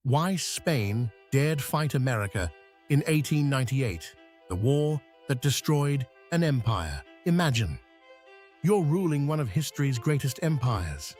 Why Spain dared fight America in 1898, the war that destroyed an empire. Imagine, you're ruling one of history's greatest empires.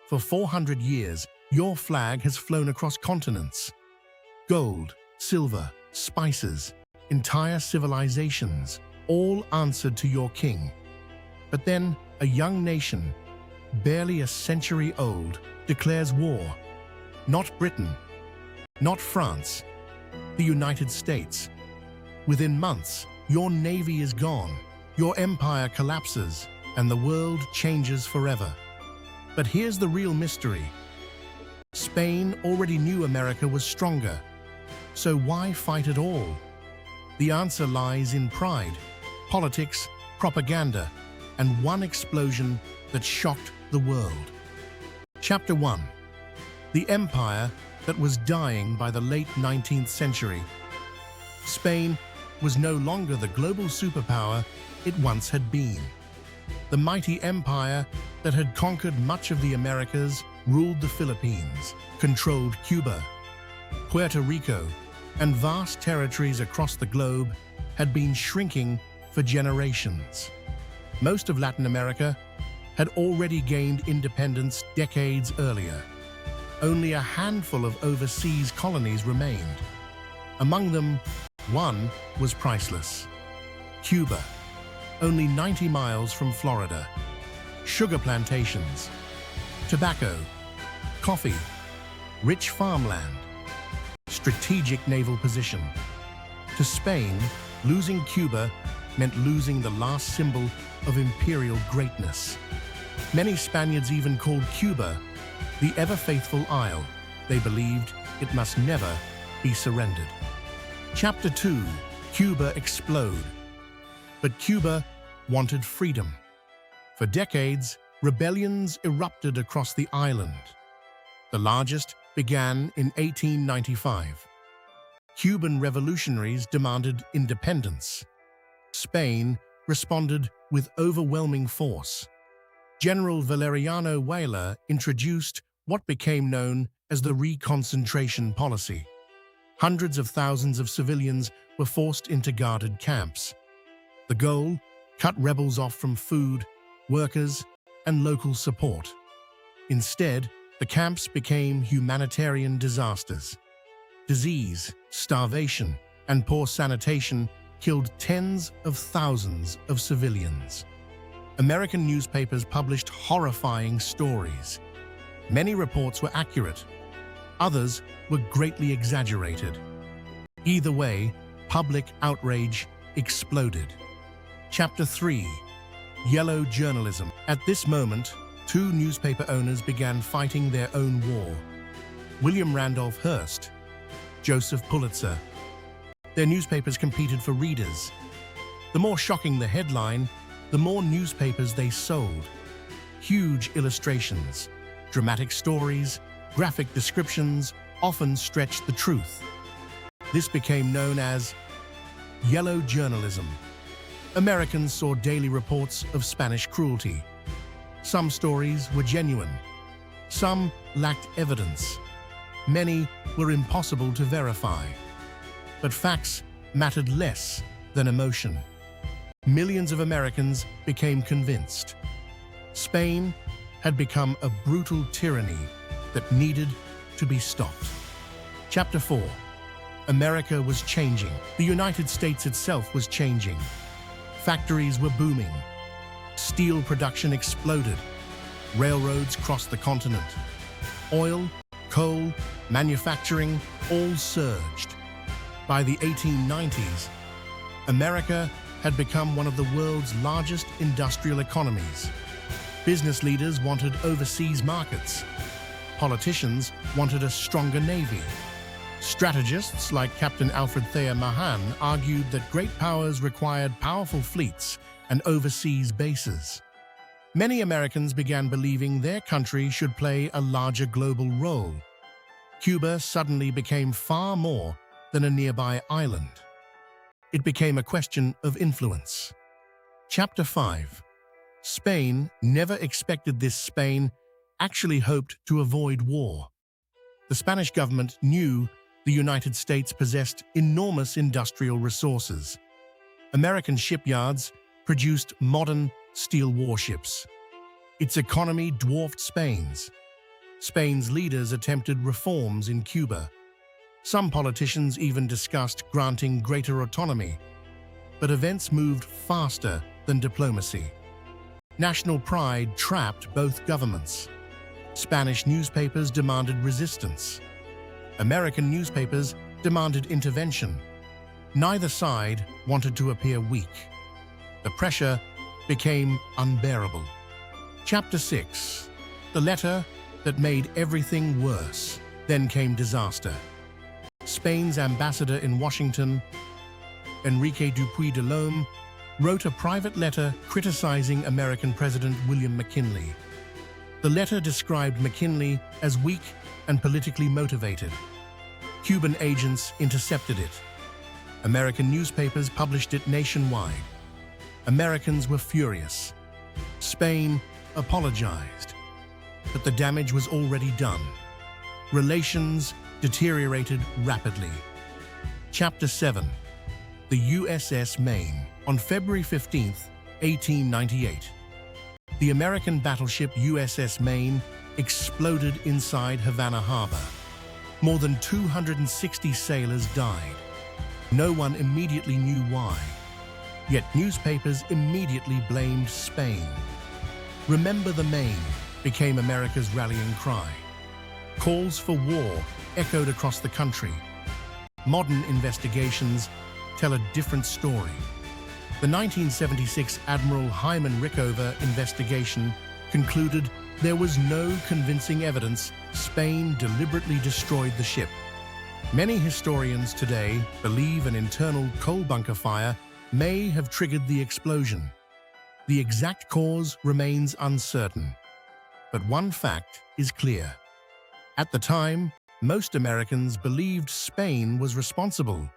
For 400 years, your flag has flown across continents. Gold, silver, spices, entire civilizations, all answered to your king. But then, a young nation, barely a century old, declares war. Not Britain, not France, the United States. Within months, your navy is gone, your empire collapses, and the world changes forever. But here's the real mystery. Spain already knew America was stronger. So why fight at all? The answer lies in pride, politics, propaganda, and one explosion that shocked the world. Chapter 1. The empire that was dying by the late 19th century. Spain was no longer the global superpower it once had been. The mighty empire that had conquered much of the Americas ruled the Philippines, controlled Cuba, Puerto Rico, and vast territories across the globe had been shrinking for generations. Most of Latin America had already gained independence decades earlier. Only a handful of overseas colonies remained. Among them, one was priceless: Cuba, only 90 miles from Florida. Sugar plantations, tobacco, coffee, rich farmland, strategic naval position. To Spain, losing Cuba meant losing the last symbol of imperial greatness. Many Spaniards even called Cuba the ever-faithful Isle. They believed it must never be surrendered. Chapter 2. Cuba explode. But Cuba wanted freedom. For decades, rebellions erupted across the island. The largest began in 1895. Cuban revolutionaries demanded independence. Spain responded with overwhelming force. General Valeriano Weyler introduced what became known as the reconcentration policy. Hundreds of thousands of civilians were forced into guarded camps. The goal? Cut rebels off from food, workers, and local support. Instead, the camps became humanitarian disasters. Disease, starvation, and poor sanitation killed tens of thousands of civilians. American newspapers published horrifying stories. Many reports were accurate. Others were greatly exaggerated. Either way, public outrage exploded. Chapter 3. Yellow journalism. At this moment, two newspaper owners began fighting their own war. William Randolph Hearst, Joseph Pulitzer. Their newspapers competed for readers. The more shocking the headline, the more newspapers they sold. Huge illustrations, dramatic stories, graphic descriptions often stretched the truth. This became known as yellow journalism. Americans saw daily reports of Spanish cruelty. Some stories were genuine. Some lacked evidence. Many were impossible to verify. But facts mattered less than emotion. Millions of Americans became convinced. Spain had become a brutal tyranny that needed to be stopped. Chapter 4. America was changing. The United States itself was changing. Factories were booming. Steel production exploded. Railroads crossed the continent. Oil, coal, manufacturing all surged. By the 1890s, America had become one of the world's largest industrial economies. Business leaders wanted overseas markets. Politicians wanted a stronger navy. Strategists like Captain Alfred Thayer Mahan argued that great powers required powerful fleets and overseas bases. Many Americans began believing their country should play a larger global role. Cuba suddenly became far more than a nearby island. It became a question of influence. Chapter 5. Spain never expected this. Spain actually hoped to avoid war. The Spanish government knew the United States possessed enormous industrial resources. American shipyards produced modern steel warships. Its economy dwarfed Spain's. Spain's leaders attempted reforms in Cuba. Some politicians even discussed granting greater autonomy, but events moved faster than diplomacy. National pride trapped both governments. Spanish newspapers demanded resistance. American newspapers demanded intervention. Neither side wanted to appear weak. The pressure became unbearable. Chapter 6. The letter that made everything worse. Then came disaster. Spain's ambassador in Washington, Enrique Dupuy de Lome, wrote a private letter criticizing American President William McKinley. The letter described McKinley as weak and politically motivated. Cuban agents intercepted it. American newspapers published it nationwide. Americans were furious. Spain apologized, but the damage was already done. Relations deteriorated rapidly. Chapter 7. The USS Maine. On February 15, 1898, the American battleship USS Maine exploded inside Havana Harbor. More than 260 sailors died. No one immediately knew why. Yet newspapers immediately blamed Spain. "Remember the Maine" became America's rallying cry. Calls for war echoed across the country. Modern investigations tell a different story. The 1976 Admiral Hyman Rickover investigation concluded there was no convincing evidence Spain deliberately destroyed the ship. Many historians today believe an internal coal bunker fire may have triggered the explosion. The exact cause remains uncertain. But one fact is clear. At the time, most Americans believed Spain was responsible.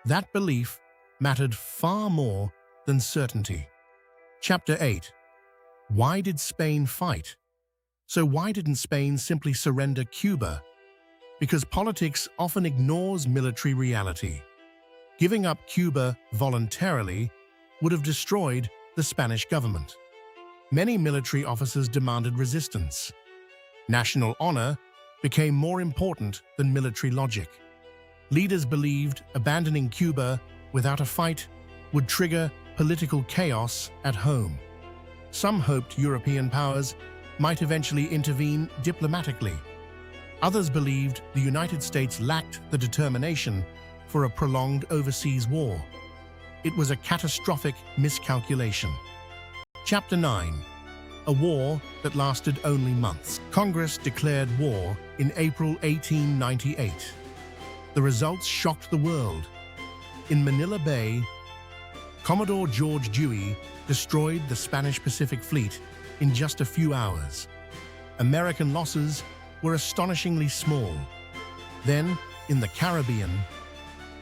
That belief mattered far more than certainty. Chapter 8. Why did Spain fight? So why didn't Spain simply surrender Cuba? Because politics often ignores military reality. Giving up Cuba voluntarily would have destroyed the Spanish government. Many military officers demanded resistance. National honor became more important than military logic. Leaders believed abandoning Cuba without a fight would trigger political chaos at home. Some hoped European powers might eventually intervene diplomatically. Others believed the United States lacked the determination for a prolonged overseas war. It was a catastrophic miscalculation. Chapter 9. A war that lasted only months. Congress declared war in April 1898. The results shocked the world. In Manila Bay, Commodore George Dewey destroyed the Spanish Pacific Fleet in just a few hours. American losses were astonishingly small. Then, in the Caribbean,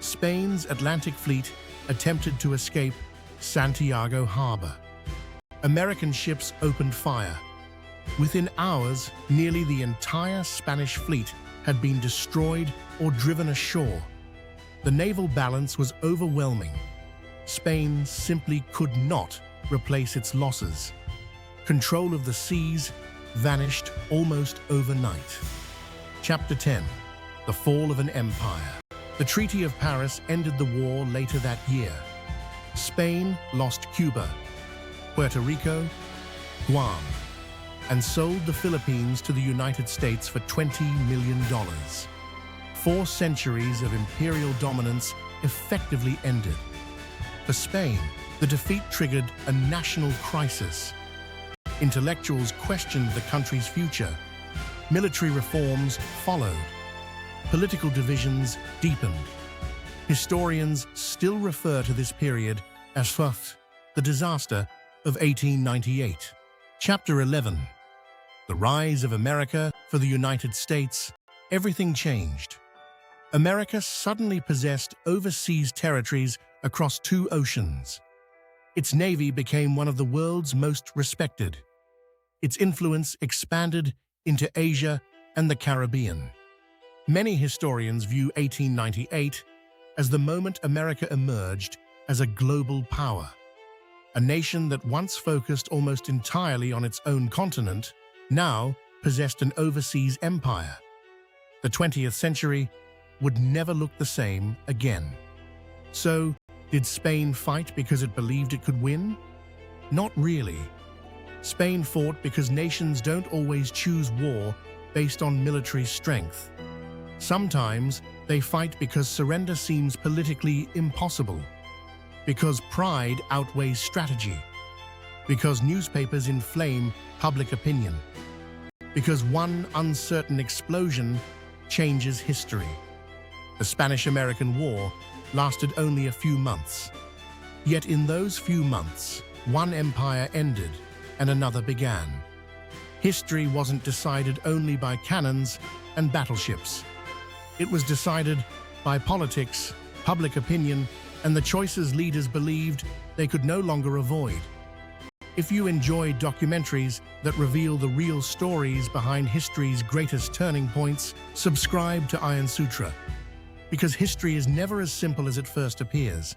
Spain's Atlantic Fleet attempted to escape Santiago Harbor. American ships opened fire. Within hours, nearly the entire Spanish fleet had been destroyed or driven ashore. The naval balance was overwhelming. Spain simply could not replace its losses. Control of the seas vanished almost overnight. Chapter 10. The Fall of an Empire. The Treaty of Paris ended the war later that year. Spain lost Cuba, Puerto Rico, Guam, and sold the Philippines to the United States for $20 million. 4 centuries of imperial dominance effectively ended. For Spain, the defeat triggered a national crisis. Intellectuals questioned the country's future. Military reforms followed. Political divisions deepened. Historians still refer to this period as the disaster of 1898. Chapter 11. The Rise of America for the United States. Everything changed. America suddenly possessed overseas territories across 2 oceans. Its navy became one of the world's most respected. Its influence expanded into Asia and the Caribbean. Many historians view 1898 as the moment America emerged as a global power. A nation that once focused almost entirely on its own continent now possessed an overseas empire. The 20th century would never look the same again. So, did Spain fight because it believed it could win? Not really. Spain fought because nations don't always choose war based on military strength. Sometimes they fight because surrender seems politically impossible, because pride outweighs strategy, because newspapers inflame public opinion, because one uncertain explosion changes history. The Spanish-American War lasted only a few months. Yet in those few months, one empire ended and another began. History wasn't decided only by cannons and battleships. It was decided by politics, public opinion, and the choices leaders believed they could no longer avoid. If you enjoy documentaries that reveal the real stories behind history's greatest turning points, subscribe to Iron Sutra, because history is never as simple as it first appears.